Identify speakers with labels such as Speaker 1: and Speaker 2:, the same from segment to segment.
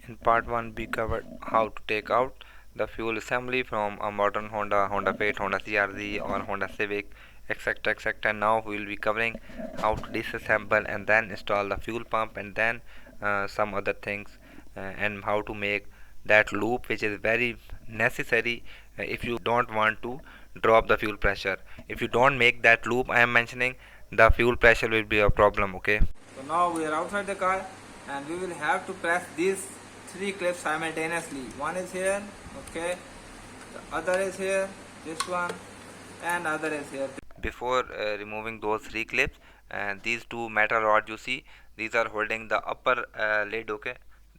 Speaker 1: In part 1 we covered how to take out the fuel assembly from a modern Honda Fit, Honda CRZ or Honda Civic, etc, etc. Now we will be covering how to disassemble and then install the fuel pump, and then some other things, and how to make that loop, which is very necessary if you don't want to drop the fuel pressure. If you don't make that loop I am mentioning, the fuel pressure will be a problem. Okay, so now we are outside the car and we will have to press these three clips simultaneously. One is here, okay, the other is here, this one, and other is here. Before removing those three clips, and these two metal rods you see, these are holding the upper lid, okay,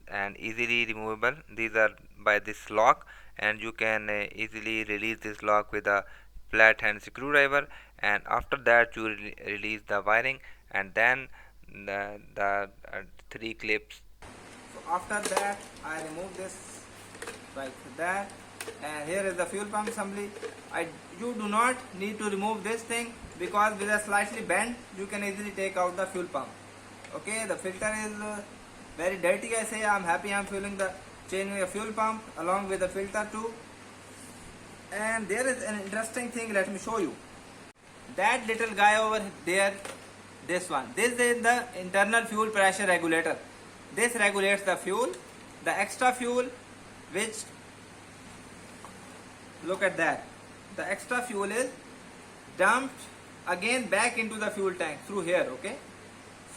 Speaker 1: and easily removable. These are by this lock, and you can easily release this lock with a flat hand screwdriver, and after that you release the wiring, and then the three clips. So after that I remove this like that, and here is the fuel pump assembly. You do not need to remove this thing, because with a slightly bent you can easily take out the fuel pump. Okay, the filter is very dirty, I say. I'm happy I'm changing a fuel pump along with the filter too. And there is an interesting thing, let me show you. That little guy over there, this one, this is the internal fuel pressure regulator. This regulates the fuel, the extra fuel, which, look at that, the extra fuel is dumped again back into the fuel tank through here. Okay,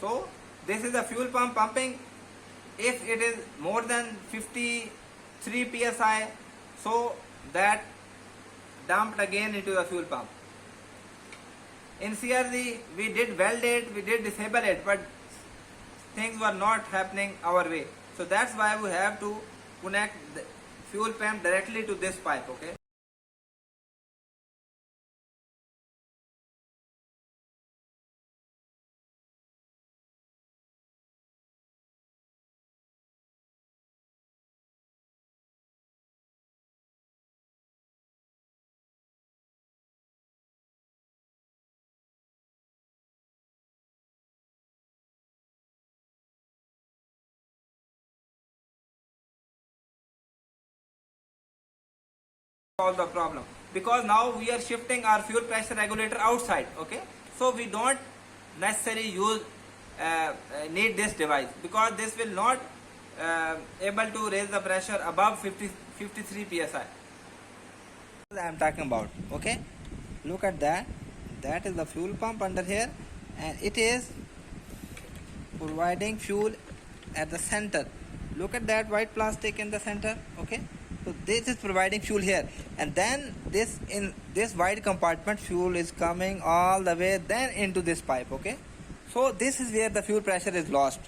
Speaker 1: so this is the fuel pump pumping. If it is more than 53 psi, so that dumped again into the fuel pump. In CRZ we did weld it, we did disable it, but things were not happening our way. So that's why we have to connect the fuel pump directly to this pipe. Okay, solve the problem, because now we are shifting our fuel pressure regulator outside. Okay, so we don't necessarily need this device, because this will not able to raise the pressure above 53 psi. I am talking about. Okay, look at that, that is the fuel pump under here, and it is providing fuel at the center. Look at that white plastic in the center. Okay, so this is providing fuel here, and then this, in this wide compartment, fuel is coming all the way then into this pipe. Okay, so this is where the fuel pressure is lost.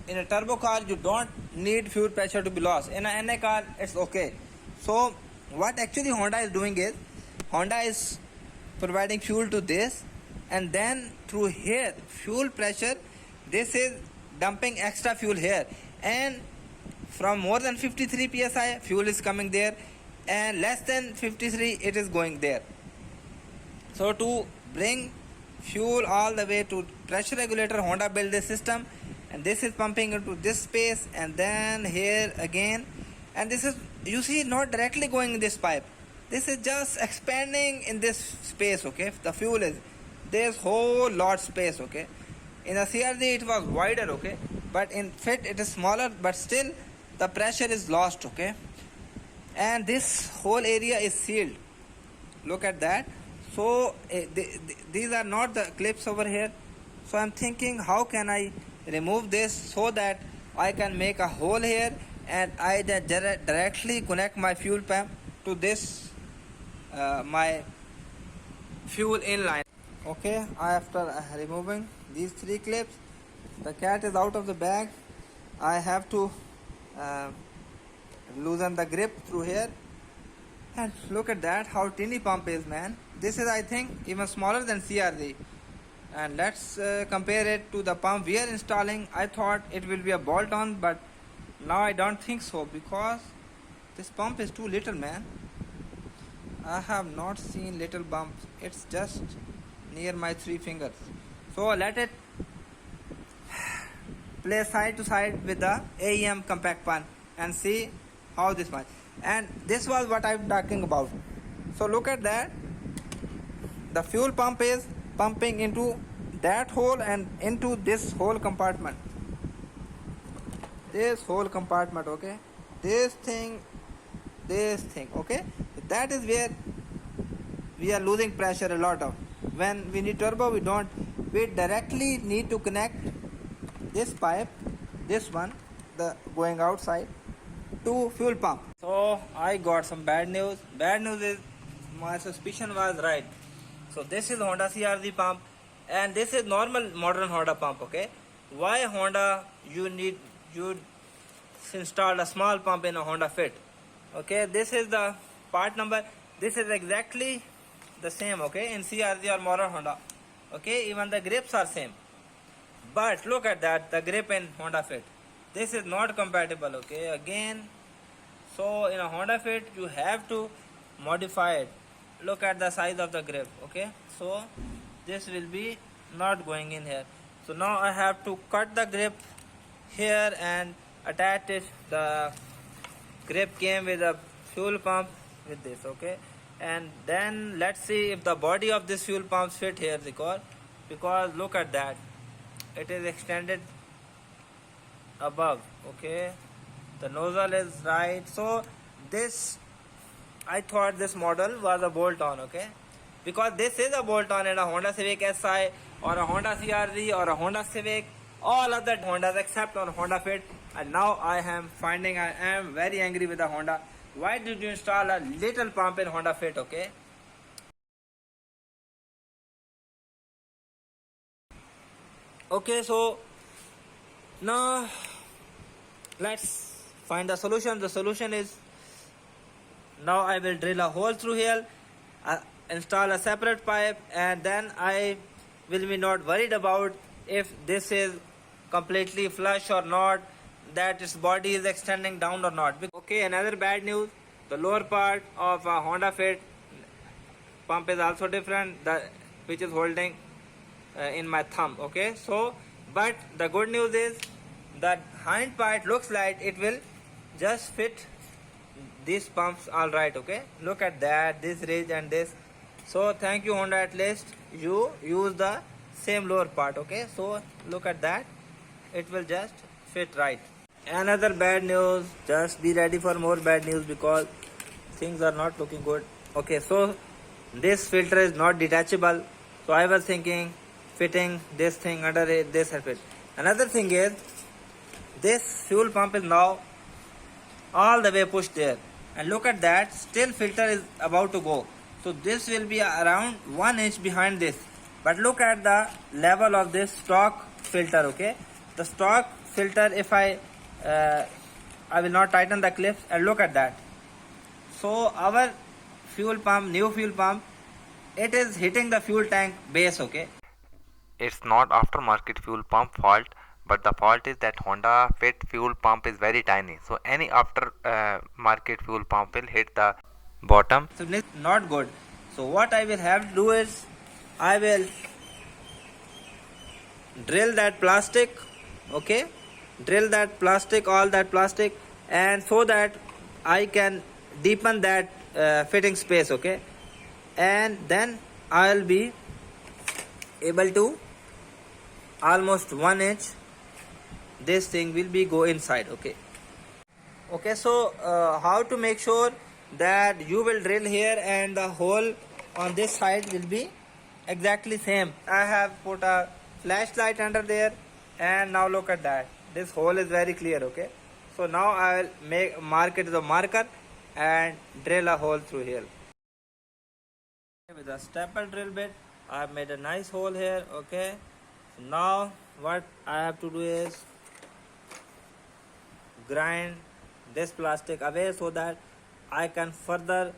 Speaker 1: In a turbo car you don't need fuel pressure to be lost. In a NA car it's okay. So what actually Honda is doing is, Honda is providing fuel to this, and then through here fuel pressure, this is dumping extra fuel here, and from more than 53 psi fuel is coming there, and less than 53 it is going there. So to bring fuel all the way to pressure regulator, Honda built this system, and this is pumping into this space and then here again, and this is, you see, not directly going in this pipe, this is just expanding in this space. Okay, the fuel is, there's whole lot space. Okay, in a CRZ it was wider. Okay, but in Fit it is smaller, but still the pressure is lost. Okay, and this whole area is sealed. Look at that. So these are not the clips over here, so I'm thinking how can I remove this so that I can make a hole here, and I directly connect my fuel pump to this my fuel inline. Okay, after removing these three clips, the cat is out of the bag. I have to loosen the grip through here, and look at that, how tiny pump is, man. This is, I think, even smaller than CRZ. And let's compare it to the pump we are installing. I thought it will be a bolt on, but now I don't think so, because this pump is too little, man. I have not seen little bumps. It's just near my 3 fingers. So let it place side to side with the AEM compact pump and see how this much. And this was what I'm talking about. So look at that. The fuel pump is pumping into that hole and into this whole compartment. This whole compartment, okay? This thing, okay? That is where we are losing pressure a lot of. When we need turbo, we don't. We directly need to connect this pipe, this one, the going outside, to fuel pump. So I got some bad news. Bad news is my suspicion was right. So this is Honda CRZ pump and this is normal modern Honda pump, okay? Why Honda you install a small pump in a Honda Fit? Okay, this is the part number. This is exactly the same, okay, in CRZ or modern Honda. Okay, even the grips are same. But look at that, the grip in Honda Fit. This is not compatible, okay, again. So in a Honda Fit, you have to modify it. Look at the size of the grip, okay. So this will be not going in here. So now I have to cut the grip here and attach it. The grip came with a fuel pump with this, okay. And then let's see if the body of this fuel pump fit here, because look at that, it is extended above, okay. The nozzle is right. So this, I thought this model was a bolt-on, okay, because this is a bolt-on in a Honda Civic Si or a Honda CRZ or a Honda Civic, all other Hondas except on Honda Fit. And now I am very angry with the Honda. Why did you install a little pump in Honda Fit, okay? Okay, so now let's find the solution. The solution is, now I will drill a hole through here, install a separate pipe, and then I will be not worried about if this is completely flush or not, that its body is extending down or not. Okay, another bad news, the lower part of a Honda Fit pump is also different, which is holding in my thumb, okay. So but the good news is that hind part looks like it will just fit these pumps all right, okay. Look at that, this ridge and this. So thank you Honda, at least you use the same lower part, okay. So look at that, it will just fit right. Another bad news, just be ready for more bad news because things are not looking good. Okay, so this filter is not detachable, so I was thinking fitting this thing under it, this will fit. Another thing is, this fuel pump is now all the way pushed there, and look at that, still filter is about to go. So this will be around 1 inch behind this, but look at the level of this stock filter, okay. The stock filter, if I will not tighten the clips, and look at that. So our fuel pump, new fuel pump, it is hitting the fuel tank base, okay.
Speaker 2: It's not aftermarket fuel pump fault, but the fault is that Honda Fit fuel pump is very tiny. So any aftermarket fuel pump will hit the bottom.
Speaker 1: So it's not good. So what I will have to do is, I will drill that plastic, okay, drill that plastic, all that plastic, and so that I can deepen that fitting space, okay, and then I'll be able to almost 1 inch this thing will be go inside, okay. Okay, so how to make sure that you will drill here and the hole on this side will be exactly same. I have put a flashlight under there, and now look at that, this hole is very clear, okay. So now I will mark it as a marker and drill a hole through here. With a staple drill bit, I have made a nice hole here, okay. So now what I have to do is grind this plastic away so that I can further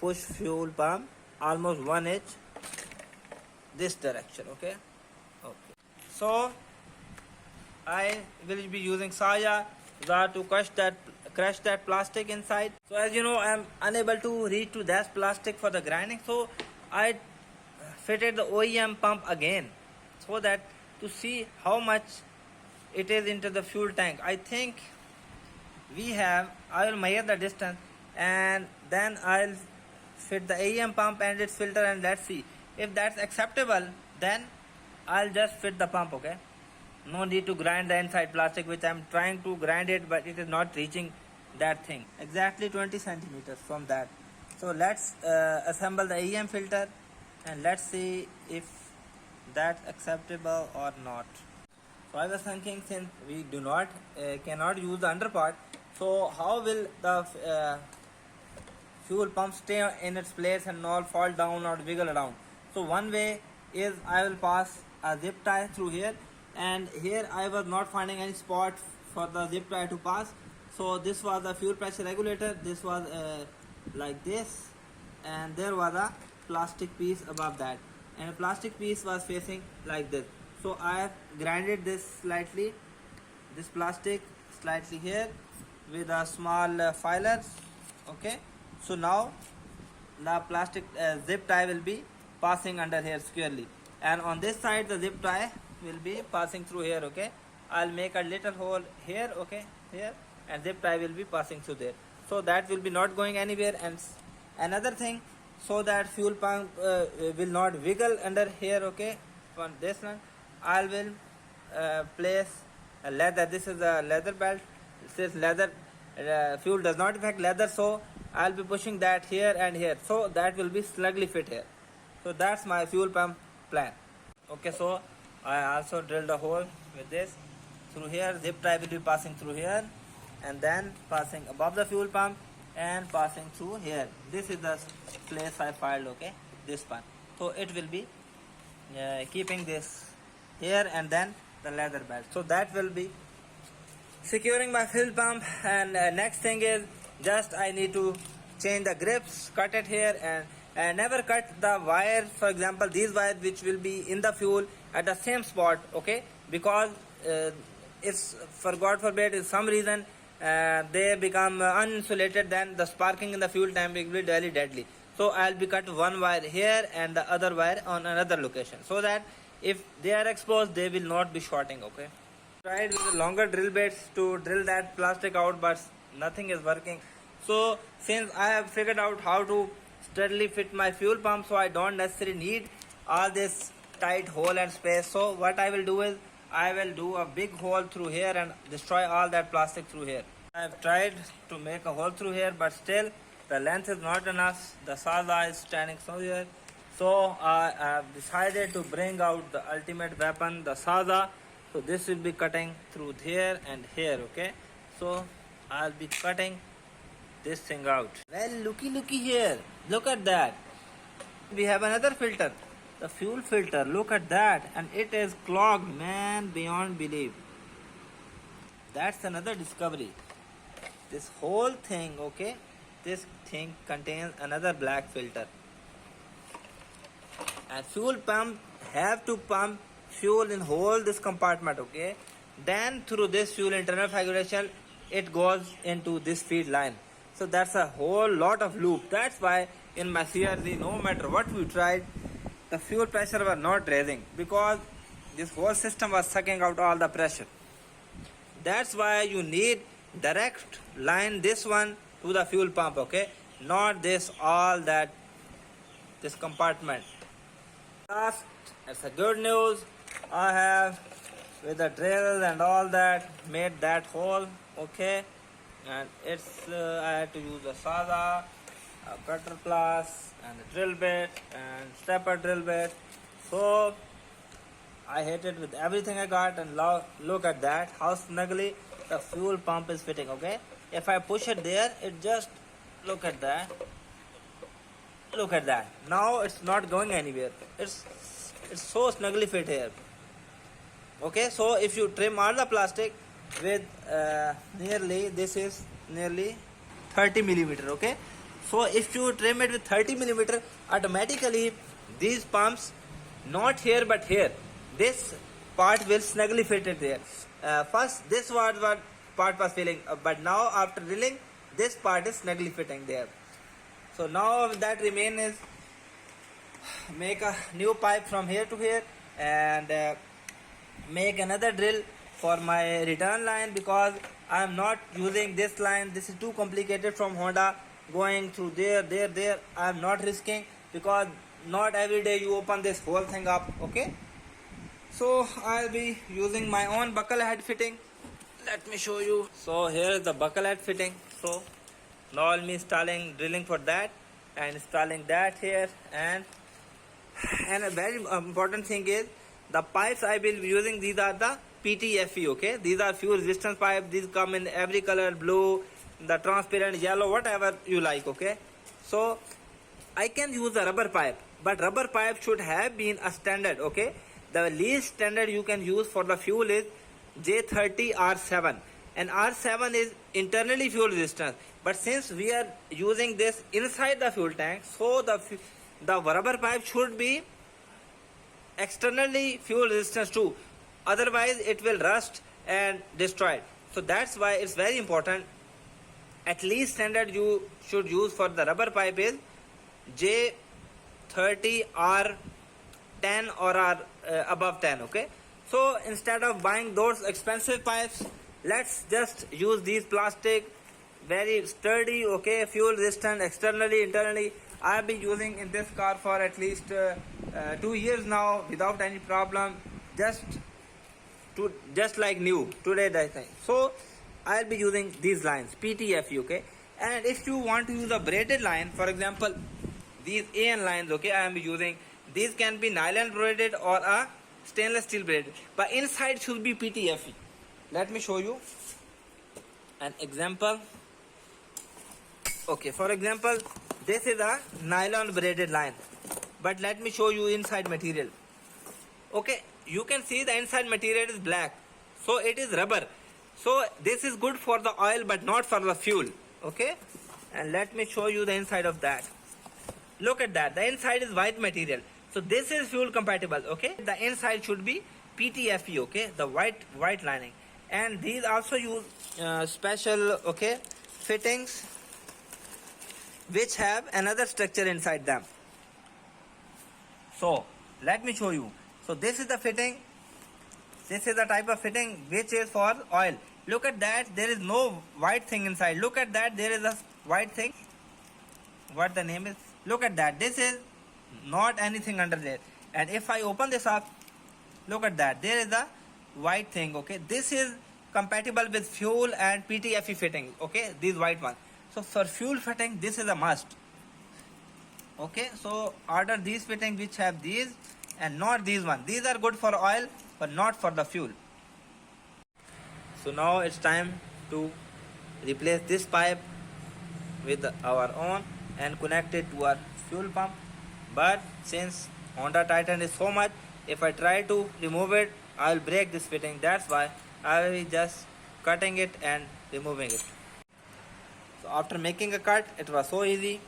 Speaker 1: push fuel pump almost 1 inch this direction, okay. Okay, so I will be using Saya to crush that plastic inside. So as you know, I am unable to reach to that plastic for the grinding, so I fitted the OEM pump again, so that to see how much it is into the fuel tank. I think I will measure the distance, and then I'll fit the AEM pump and its filter, and let's see if that's acceptable. Then I'll just fit the pump. Okay, no need to grind the inside plastic, which I'm trying to grind it, but it is not reaching that thing exactly 20 centimeters from that. So let's assemble the AEM filter, and let's see if that's acceptable or not. So I was thinking, since we cannot use the under part, so how will the fuel pump stay in its place and not fall down or wiggle around? So one way is I will pass a zip tie through here, and here I was not finding any spot for the zip tie to pass. So this was the fuel pressure regulator. This was like this, and there was a plastic piece above that, and a plastic piece was facing like this. So I have grinded this slightly, this plastic slightly here with a small filer. Okay, so now the plastic zip tie will be passing under here squarely, and on this side the zip tie will be passing through here. Okay, I'll make a little hole here, okay, here, and zip tie will be passing through there, so that will be not going anywhere. And another thing, so that fuel pump will not wiggle under here, okay, on this one I will place a leather. This is a leather belt. It says leather. Fuel does not affect leather, so I'll be pushing that here and here, so that will be snugly fit here. So that's my fuel pump plan. Okay, so I also drilled a hole with this through here. Zip tie will be passing through here, and then passing above the fuel pump and passing through here. This is the place I filed, okay, this one. So it will be keeping this here, and then the leather belt. So that will be securing my fuel pump. And next thing is just I need to change the grips, cut it here, and never cut the wire. For example, these wires which will be in the fuel at the same spot, okay, because if for God forbid if some reason they become uninsulated, then the sparking in the fuel tank will be really deadly. So I'll be cut one wire here and the other wire on another location, so that if they are exposed they will not be shorting. Okay, tried with the longer drill bits to drill that plastic out, but nothing is working. So since I have figured out how to steadily fit my fuel pump, so I don't necessarily need all this tight hole and space, so what I will do is I will do a big hole through here and destroy all that plastic through here. I have tried to make a hole through here, but still the length is not enough. The saza is standing somewhere, so I have decided to bring out the ultimate weapon, the saza. So this will be cutting through here and here. Okay, so I'll be cutting this thing out. Well, looky here, look at that. We have another filter, the fuel filter. Look at that, and it is clogged, man, beyond belief. That's another discovery. This whole thing, okay, this thing contains another black filter, and fuel pump have to pump fuel in whole this compartment, okay, then through this fuel internal configuration it goes into this feed line. So that's a whole lot of loop. That's why in my CRZ, no matter what we tried, the fuel pressure was not raising, because this whole system was sucking out all the pressure. That's why you need direct line, this one, to the fuel pump, okay, not this compartment. Last, it's a good news, I have with the drill and all that made that hole, okay, and it's I had to use a saza, a cutter plus, and a drill bit and stepper drill bit. So I hit it with everything I got, and look at that, how snugly the fuel pump is fitting. Okay, if I push it there, it just, look at that, now it's not going anywhere. It's so snugly fit here. Okay, so if you trim all the plastic with this is nearly 30 millimeter. Okay, so if you trim it with 30 millimeter, automatically these pumps, not here but here, this part will snugly fit it there. First this was what part was filling, but now after drilling, this part is snugly fitting there. So now that remains is make a new pipe from here to here, and make another drill for my return line, because I am not using this line. This is too complicated from Honda, going through there. I am not risking, because not every day you open this whole thing up. Okay, so I'll be using my own buckle head fitting. Let me show you. So here is the buckle head fitting. So now I'll be installing drilling for that and installing that here. And a very important thing is the pipes I will be using. These are the PTFE. Okay, these are fuel resistance pipe. These come in every color: blue, the transparent, yellow, whatever you like. Okay, so I can use the rubber pipe, but rubber pipe should have been a standard. Okay, the least standard you can use for the fuel is J30 R7, and R7 is internally fuel resistance. But since we are using this inside the fuel tank, so the rubber pipe should be externally fuel resistance too, otherwise it will rust and destroy. So that's why it's very important. At least standard you should use for the rubber pipe is J30 R10 or R above 10. Okay, so instead of buying those expensive pipes, let's just use these plastic, very sturdy, okay, fuel resistant, externally, internally. I have been using in this car for at least 2 years now without any problem, just like new today, I think. So I'll be using these lines, PTFE. Okay, and if you want to use a braided line, for example these AN lines, okay, I am using, these can be nylon braided or a stainless steel braided, but inside should be PTFE. Let me show you an example. Okay, for example, this is a nylon braided line, but let me show you inside material. Okay, you can see the inside material is black, so it is rubber. So this is good for the oil but not for the fuel. Okay, and let me show you the inside of that. Look at that, the inside is white material, so this is fuel compatible. Okay, the inside should be PTFE. Okay, the white lining. And these also use special, okay, fittings which have another structure inside them. So let me show you. So this is the fitting, this is the type of fitting which is for oil. Look at that, there is no white thing inside. Look at that, there is a white thing, what the name is. Look at that, this is not anything under there. And if I open this up, look at that, there is a white thing. Okay, this is compatible with fuel and PTFE fitting. Okay, these white ones. So for fuel fitting, this is a must. Okay, so order these fittings which have these and not these ones. These are good for oil but not for the fuel. So now it's time to replace this pipe with our own and connect it to our fuel pump. But since Honda Titan is so much, if I try to remove it, I will break this fitting. That's why I will just cutting it and removing it. So after making a cut, it was so easy.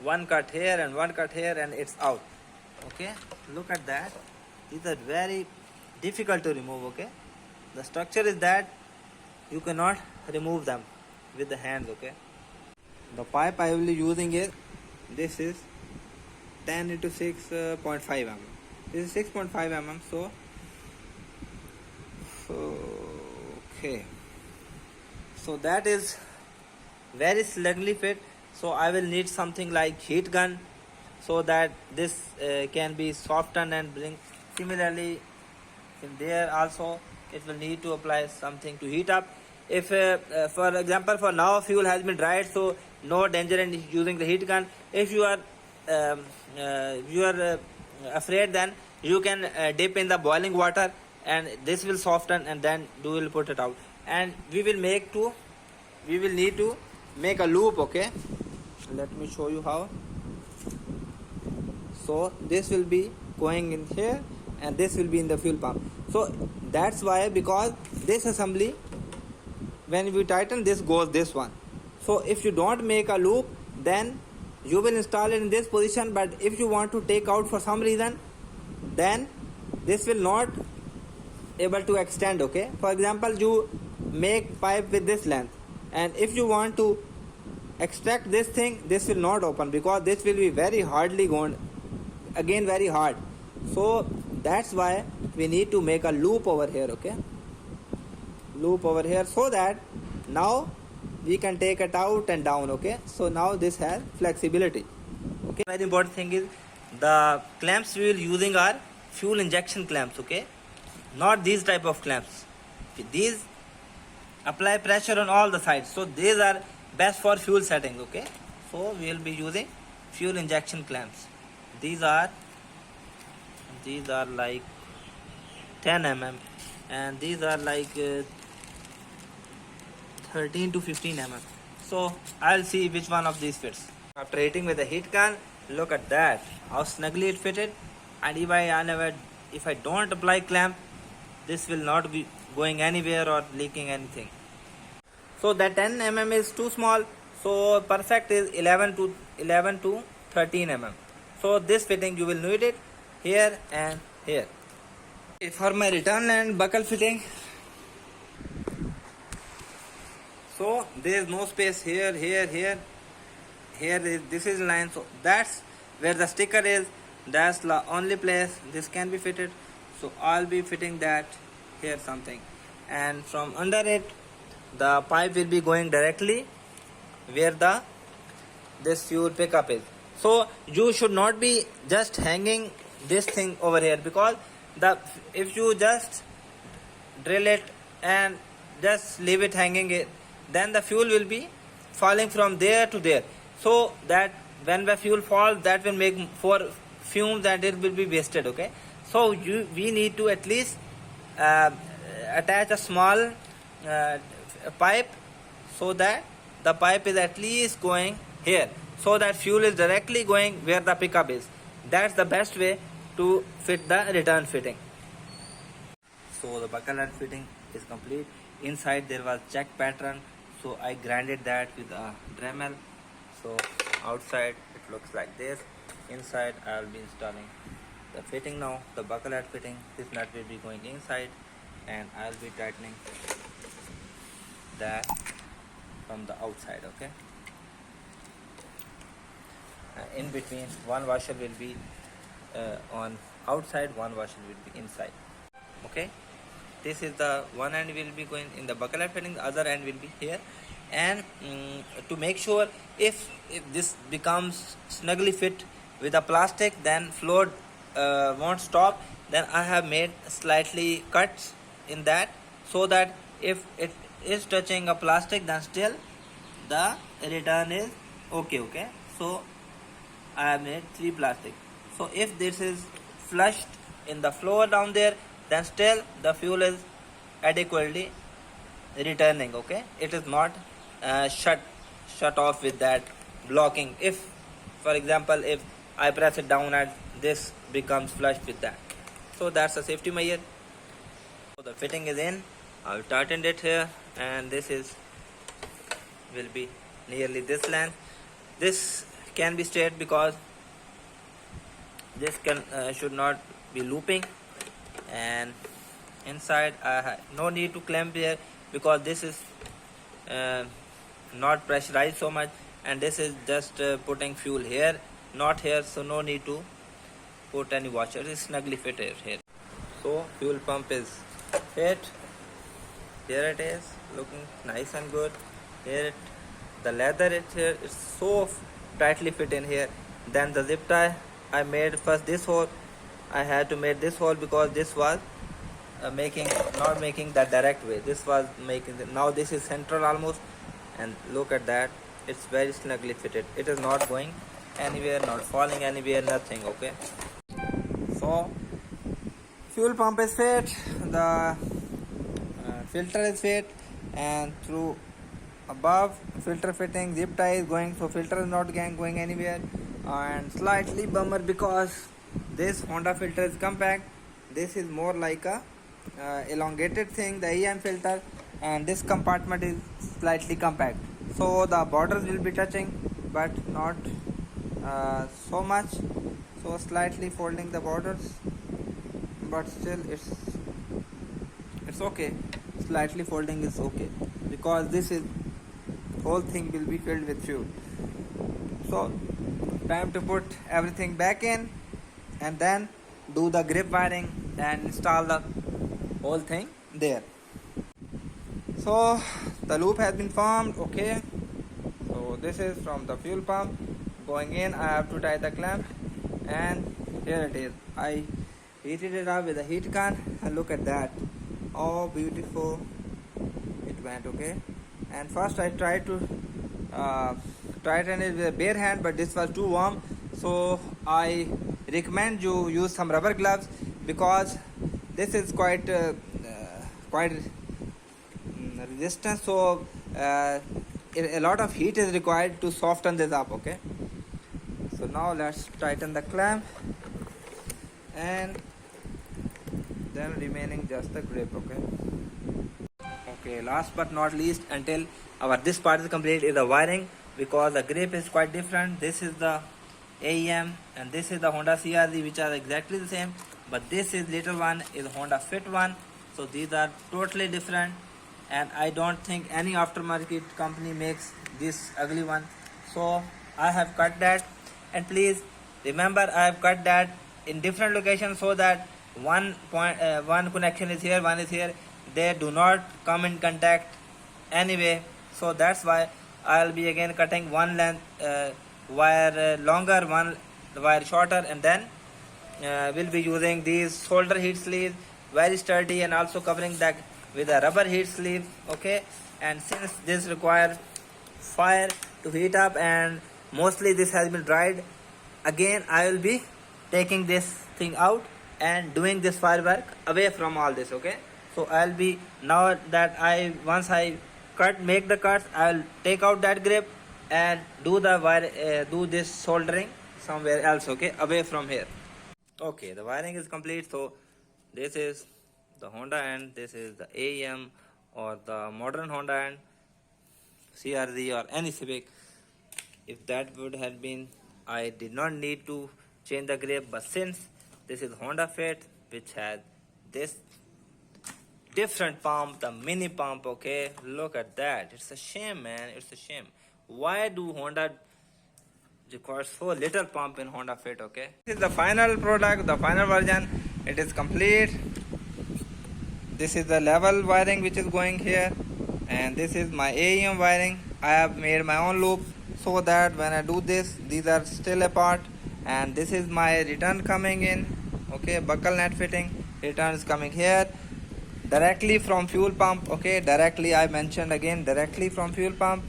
Speaker 1: One cut here and one cut here and it's out. Okay, look at that. These are very difficult to remove. Okay, the structure is that you cannot remove them with the hands. Okay, the pipe I will be using is, this is 10 into 6.5 mm. This is 6.5 mm. So okay, so that is very snugly fit. So I will need something like heat gun, so that this can be softened and bring. Similarly, in there also it will need to apply something to heat up. If for example, for now fuel has been dried, so no danger in using the heat gun. If you are afraid, then you can dip in the boiling water and this will soften, and then you will put it out. And we will need to make a loop. Okay, let me show you how. So this will be going in here and this will be in the fuel pump. So that's why, because this assembly, when we tighten, this goes this one. So if you don't make a loop, then you will install it in this position. But if you want to take out for some reason, then this will not able to extend. Okay, for example, you make pipe with this length, and if you want to extract this thing, this will not open, because this will be very hardly going, again very hard. So that's why we need to make a loop over here, okay, loop over here, so that now we can take it out and down, okay. So now this has flexibility, okay. Very important thing is the clamps we will using are fuel injection clamps, okay, not these type of clamps. These apply pressure on all the sides, so these are best for fuel setting, okay. So we will be using fuel injection clamps. These are like 10 mm, and these are like 13 to 15 mm. So I'll see which one of these fits. After hitting with the heat gun, look at that, how snugly it fitted. And if I don't apply clamp, this will not be going anywhere or leaking anything. So that 10 mm is too small, so perfect is 11 to 13 mm. So this fitting you will need it here and here. For my return and buckle fitting, so there is no space here, this is line, so that's where the sticker is, that's the only place this can be fitted. So I'll be fitting that here something, and from under it the pipe will be going directly where this fuel pickup is. So you should not be just hanging this thing over here, because if you just drill it and just leave it hanging it, then the fuel will be falling from there to there, so that when the fuel falls, that will make for fumes and it will be wasted, okay. So we need to at least attach a small pipe, so that the pipe is at least going here, so that fuel is directly going where the pickup is. That's the best way to fit the return fitting. So the buckle nut fitting is complete. Inside there was check pattern, so I grinded that with a Dremel. So outside it looks like this. Inside I will be installing the fitting now, the buckle nut fitting. This nut will be going inside, and I will be tightening that from the outside, okay. In between, one washer will be on outside, one washer will be inside, okay. This is the one end will be going in the buckle nut fitting, the other end will be here. And to make sure if this becomes snugly fit with a plastic, then flow won't stop, then I have made slightly cuts in that, so that if it is touching a plastic, then still the return is okay. So I have made 3 plastic, so if this is flushed in the floor down there, then still the fuel is adequately returning, okay. It is not shut off with that blocking. If for example if I press it down and this becomes flushed with that, so that's a safety measure. So the fitting is in, I've tightened it here, and this will be nearly this length. This can be straight because this should not be looping. And inside no need to clamp here, because this is not pressurized so much, and this is just putting fuel here, not here, so no need to put any washer. It's snugly fitted here. So fuel pump is fit. Here it is, looking nice and good. Here the leather here is so tightly fit in here. Then the zip tie, I made first this hole. I had to make this hole because this was not making the direct way. This was making now this is central almost, and look at that, it's very snugly fitted. It is not going anywhere, not falling anywhere, nothing, okay. So fuel pump is fit, the filter is fit, and through above filter fitting, zip tie is going, so filter is not going anywhere. And slightly bummer because this Honda filter is compact, this is more like a elongated thing, the EM filter, and this compartment is slightly compact, so the borders will be touching but not so much, so slightly folding the borders, but still it's okay. Slightly folding is okay because this is whole thing will be filled with fuel. So time to put everything back in and then do the grip wiring and install the whole thing there. So the loop has been formed. Okay, so this is from the fuel pump going in. I have to tie the clamp, and here it is. I heated it up with a heat gun, and look at that, oh beautiful it went. Okay, and first I tried to tighten it with a bare hand, but this was too warm, so I recommend you use some rubber gloves, because this is quite resistance, so a lot of heat is required to soften this up. Okay, so now let's tighten the clamp, and then remaining just the grip. Okay, last but not least, until our this part is complete, is the wiring, because the grip is quite different. This is the AEM and this is the Honda CRZ, which are exactly the same, but this is little one is Honda Fit one, so these are totally different, and I don't think any aftermarket company makes this ugly one. So I have cut that, and please remember I have cut that in different locations, so that one connection is here, one is here, they do not come in contact anyway. So that's why I'll be again cutting one length wire longer, one wire shorter, and then we'll be using these solder heat sleeves, very sturdy, and also covering that with a rubber heat sleeve. Okay, and since this requires fire to heat up, and mostly this has been dried, again I will be taking this thing out and doing this firework away from all this. Okay, so I'll be, now that once I make the cuts, I'll take out that grip and do the wire do this soldering somewhere else. Okay, away from here. Okay, the wiring is complete. So this is the Honda end, this is the AEM or the modern Honda end, CRZ or any Civic. If that would have been, I did not need to change the grip, but since this is Honda Fit, which has this different pump, the mini pump. Okay, look at that, it's a shame, man, it's a shame. Why do Honda require so little pump in Honda Fit? Okay, this is the final product, the final version. It is complete. This is the level wiring which is going here, and this is my AEM wiring. I have made my own loop, so that when I do this, these are still apart, and this is my return coming in. Okay, buckle nut fitting, return is coming here directly from fuel pump. Okay, directly, I mentioned again, directly from fuel pump.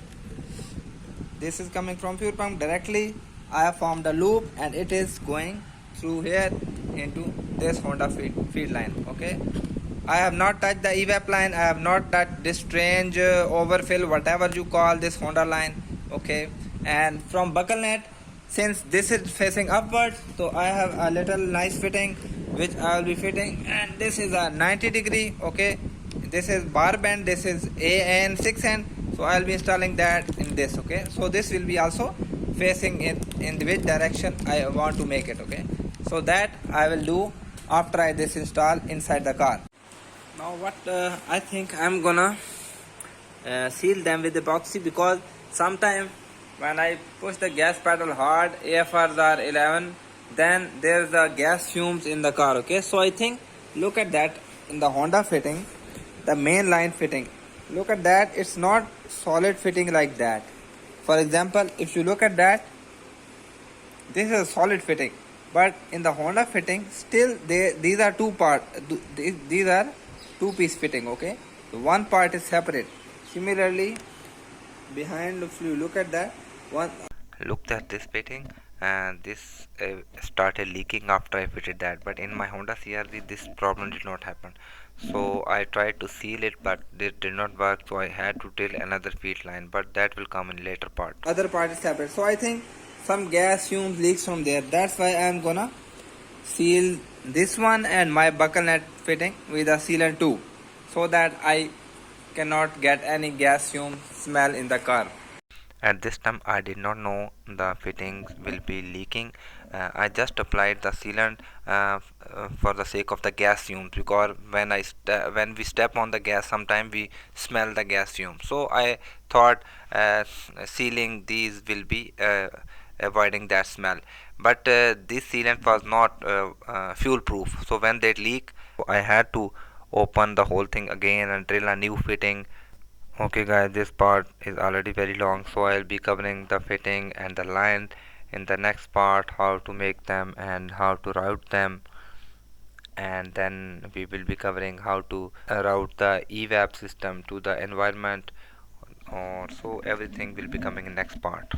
Speaker 1: This is coming from fuel pump directly. I have formed a loop, and it is going through here into this Honda feed line. Okay, I have not touched the evap line, I have not touched this strange overfill, whatever you call this Honda line. Okay, and from buckle nut, since this is facing upwards, so I have a little nice fitting which I will be fitting, and this is a 90-degree. Okay, this is bar bend, this is AN 6N, so I will be installing that in this. Okay, so this will be also facing in which direction I want to make it. Okay, so that I will do after I this install inside the car. Now what I think I'm gonna seal them with epoxy, because sometime when I push the gas pedal hard, AFRs are 11, then there's the gas fumes in the car. Okay, so I think, look at that, in the Honda fitting, the main line fitting, look at that, it's not solid fitting like that. For example, if you look at that, this is a solid fitting, but in the Honda fitting, still these are these are two-piece fitting. Okay, so one part is separate. Similarly, behind, if you look at that one,
Speaker 2: Looked at this fitting, and this started leaking after I fitted that, but in my Honda CRV this problem did not happen. So I tried to seal it, but it did not work, so I had to drill another feed line, but that will come in later part.
Speaker 1: other part is separate. So I think some gas fumes leaks from there. That's why I'm gonna seal this one and my buckle nut fitting with a sealant too, so that I cannot get any gas fume smell in the car.
Speaker 2: At this time I did not know the fittings will be leaking. I just applied the sealant for the sake of the gas fumes, because when we step on the gas, sometimes we smell the gas fumes. So I thought sealing these will be avoiding that smell, but this sealant was not fuel proof, so when they leak, I had to open the whole thing again and drill a new fitting. Okay guys, this part is already very long, so I'll be covering the fitting and the line in the next part, how to make them and how to route them, and then we will be covering how to route the evap system to the environment, or so everything will be coming in next part.